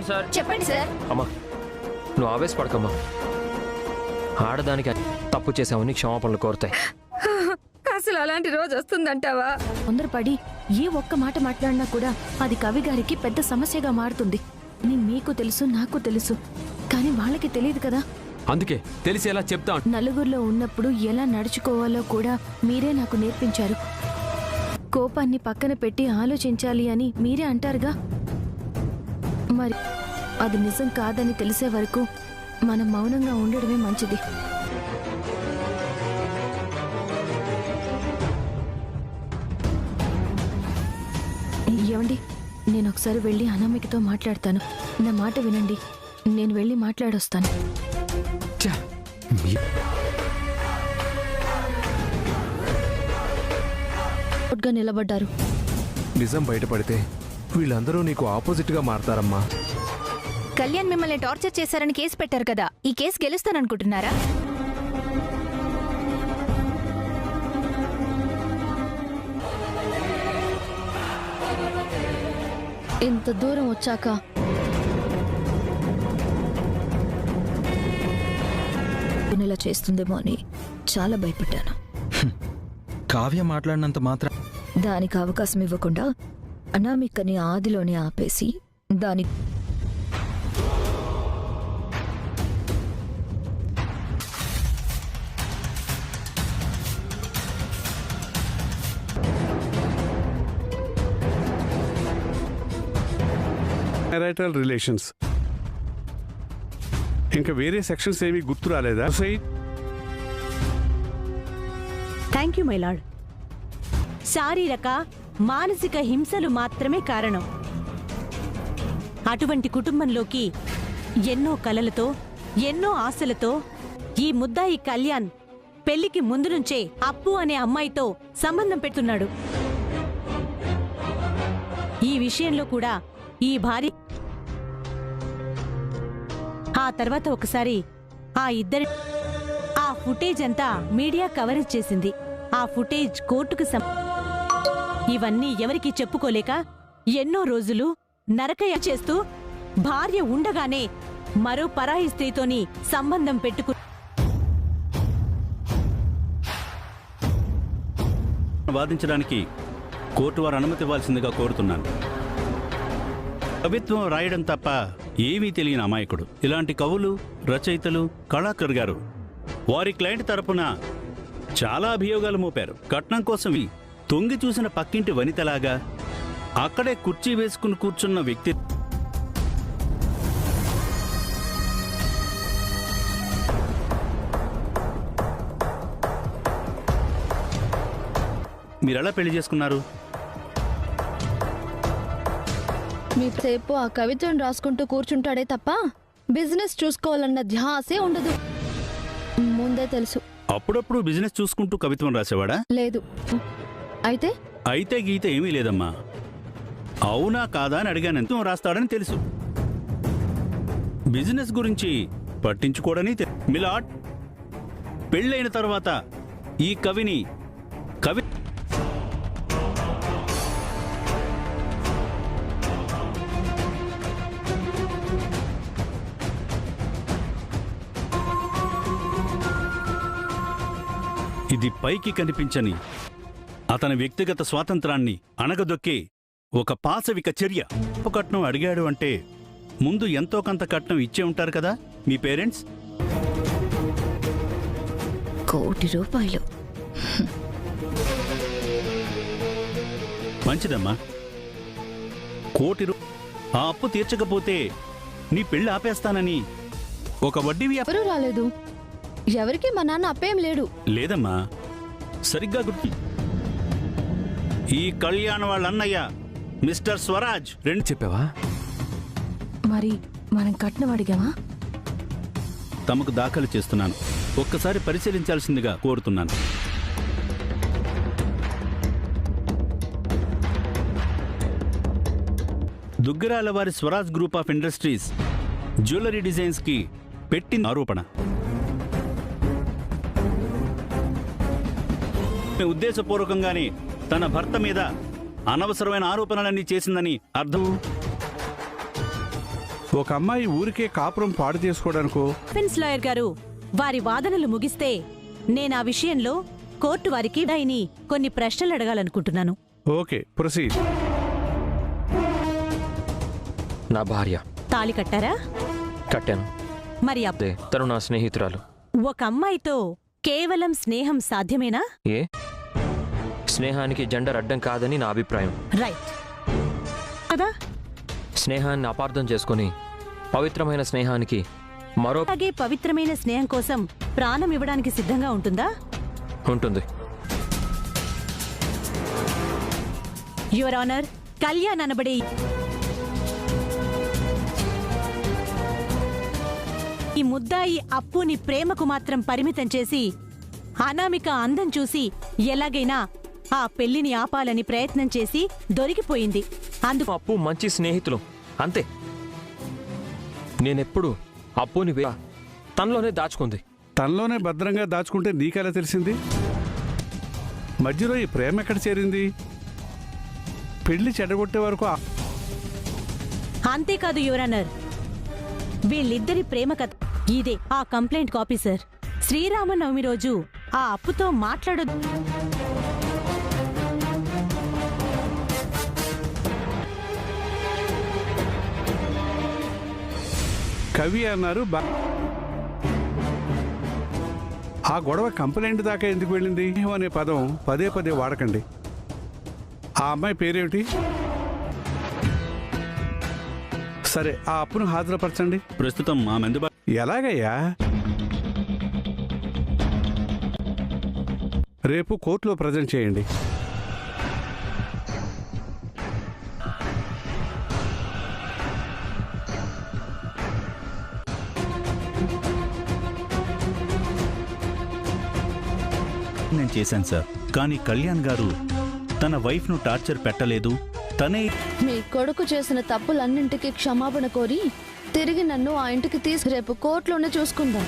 Sir చెప్పండి sir. అమ్మా నువ్వు ఆవేశపడకమ్మా. ఆడదానికి తప్పు చేసావని క్షమాపణలు కోరుతాయి. అసలు అలాంటి రోజు వస్తుందంటావా? తొందరపడి ఏ ఒక్క మాట మాట్లాడినా కూడా అది కవి గారికి పెద్ద సమస్యగా మారుతుంది. మీకు తెలుసు, నాకు తెలుసు, కానీ వాళ్ళకి తెలియదు కదా. అందుకే తెలిసేలా చెప్తా. నలుగురిలో ఉన్నప్పుడు ఎలా నడుచుకోవాలో కూడా మీరే నాకు నేర్పించారు. కోపాన్ని పక్కన పెట్టి ఆలోచించాలి అని మీరే అంటారుగా. మరి అది నిజం కాదని తెలిసే వరకు మనం మౌనంగా ఉండడమే మంచిది. ఏమండి, నేను ఒకసారి వెళ్ళి అనామికతో మాట్లాడతాను. నా మాట వినండి, నేను వెళ్ళి మాట్లాడొస్తాను. గా నిలబడ్డారు. నిజం బయటపడితే వీళ్ళందరూ నీకు ఆపోజిట్ గా మారతారమ్మా. కళ్యాణ్ మిమ్మల్ని టార్చర్ చేశారని కేసు పెట్టారు కదా, ఈ కేసు గెలుస్తాననుకుంటున్నారా? ఇంత దూరం వచ్చాక ఇలా చేస్తుందేమో అని చాలా భయపడ్డాను. కావ్య మాట్లాడినంత మాత్రం దానికి అవకాశం ఇవ్వకుండా అనామికని ఆదిలోనే ఆపేసి దాని మ్యారిటల్ రిలేషన్స్ ఇంకా వేరే సెక్షన్స్ ఏవి గుర్తు రాలేదా? Thank you my lord. శారీరక మానసిక హింసలు మాత్రమే కారణం. అటువంటి కుటుంబంలోకి ఎన్నో కలలతో ఎన్నో ఆశలతో ఈ ముద్దాయి కళ్యాణ్ పెళ్లికి ముందు నుంచే అప్పు అనే అమ్మాయితో సంబంధం పెడుతున్నాడు. ఈ విషయంలో కూడా ఈ భార్య ఆ తర్వాత ఒకసారి ఆ ఇద్దరి ఆ ఫుటేజ్ అంతా మీడియా కవరేజ్ చేసింది. ఆ ఫుటేజ్ కోర్టుకు ఇవన్నీ ఎవరికీ చెప్పుకోలేక ఎన్నో రోజులు నరకయ చేస్తూ భార్య ఉండగానే మరో పరాయి స్త్రీతోని సంబంధం పెట్టుకు వాదించడానికి కోర్టు వారు అనుమతి ఇవ్వాల్సిందిగా కోరుతున్నాను. కవిత్వం రాయడం తప్ప ఏమీ తెలియని అమాయకుడు. ఇలాంటి కవులు, రచయితలు, కళాకారు గారు వారి క్లయింట్ తరపున చాలా అభియోగాలు మోపారు. కట్నం కోసం తొంగి చూసిన పక్కింటి వనితలాగా అక్కడే కుర్చీ వేసుకుని కూర్చున్న వ్యక్తి మీరెలా పెళ్లి చేసుకున్నారు? మీసేపు ఆ కవిత్వం రాసుకుంటూ కూర్చుంటాడే తప్ప బిజినెస్ చూసుకోవాలన్న ధ్యాసే ఉండదు. ముందే తెలుసు. అప్పుడప్పుడు బిజినెస్ చూసుకుంటూ కవిత్వం రాసేవాడా? లేదు. అయితే అయితే గీత ఏమీ లేదమ్మా. అవునా కాదా అని అడిగాను. ఎంత రాస్తాడని తెలుసు, బిజినెస్ గురించి పట్టించుకోడని మిలాడ్. పెళ్ళైన తర్వాత ఈ కవి ఇది పైకి కనిపించని అతని వ్యక్తిగత స్వాతంత్రాన్ని అణగదొక్కే ఒక పాశవిక చర్య. కట్నం అడిగాడు అంటే ముందు ఎంతో కొంత కట్నం ఇచ్చే ఉంటారు కదా మీ పేరెంట్స్. ₹1 కోటి. మంచిదమ్మా. ₹1 కోటి. ఆ అప్పు తీర్చకపోతే నీ పెళ్లి ఆపేస్తానని ఒక వడ్డీవి ఎవరూ రాలేదు. ఎవరికి మా నాన్న అప్పేం లేడు. లేదమ్మా, సరిగ్గా గుర్తు. ఈ కళ్యాణ్ వాళ్ళ అన్నయ్య మిస్టర్ స్వరాజ్ రెండు చెప్పావా? మరి మనం కట్నం అడిగామా? తమకు దాఖలు చేస్తున్నాను. ఒక్కసారి పరిశీలించాల్సిందిగా కోరుతున్నాను. దుగ్గరాల వారి Swaraj group of industries jewellery designs కి పెట్టిన ఆరోపణ ఉద్దేశపూర్వకంగానే తన భర్త మీద అనవసరమైన ఆరోపణలన్నీ చేసిందని అర్థం. ఒక అమ్మాయి ఊరికే కాపురం పాడు చేసుకోవడానికో డిఫెన్స్ లాయర్ గారు వారి వాదనలు ముగిస్తే నేను ఆ విషయంలో కోర్టు వారికి దాయిని కొన్ని ప్రశ్నలు అడగాలనుకుంటున్నాను. Okay, proceed. నా భార్య. తాళి కట్టారా? కట్టాను. మరి అదే తను నా స్నేహితురాలు. ఒక అమ్మాయితో కేవలం స్నేహం సాధ్యమేనా? ఏ స్నేహానికి జెండర్ అడ్డం కాదని నా అభిప్రాయం. రైట్ కదా? స్నేహాన్ని అపార్థం చేసుకుని పవిత్రమైన స్నేహానికి మరో అలాగే పవిత్రమైన స్నేహం కోసం ప్రాణం ఇవ్వడానికి సిద్ధంగా ఉంటుందా? ఉంటుంది. యువర్ ఆనర్, కళ్యాణ్ అనబడే ఈ ముద్దాయి అప్పుని ప్రేమకు మాత్రం పరిమితం చేసి అనామిక అందం చూసి ఎలాగైనా ఆ పెళ్లిని ఆపాలని ప్రయత్నం చేసి దొరికిపోయింది. అందుకు అప్పు మంచి స్నేహితులు అంతే. నేనెప్పుడు అప్పుని తనలోనే దాచుకుంది. తనలోనే భద్రంగా దాచుకుంటే నీకెలా తెలిసింది? మధ్యలో ఈ ప్రేమ ఎక్కడ చేరింది? పెళ్లి చెడగొట్టే వరకు అంతేకాదు యువర్ ఆనర్, వీళ్ళిద్దరి ప్రేమ కథ ఇదే ఆ కంప్లైంట్ కాపీ సార్. శ్రీరామనవమి రోజు ఆ అప్పుతో మాట్లాడొద్దు. కవి అన్నారు. ఆ గొడవ కంప్లైంట్ దాకా ఎందుకు వెళ్ళింది అనే పదం పదే పదే వాడకండి. ఆ అమ్మాయి పేరేమిటి? సరే, ఆ అప్పును హాజరుపరచండి. ప్రస్తుతం ఆమె అందుబాటు. ఎలాగయ్యా? రేపు కోర్టులో ప్రజెంట్ చేయండి. నేను చేశాను సార్, కానీ కళ్యాణ్ గారు తన వైఫ్ను టార్చర్ పెట్టలేదు. తనే మీ కొడుకు చేసిన తప్పులన్నింటికి క్షమాపణ కోరి తిరిగి నన్ను ఆ ఇంటికి రేపు కోర్టులోనే చూసుకుందాం.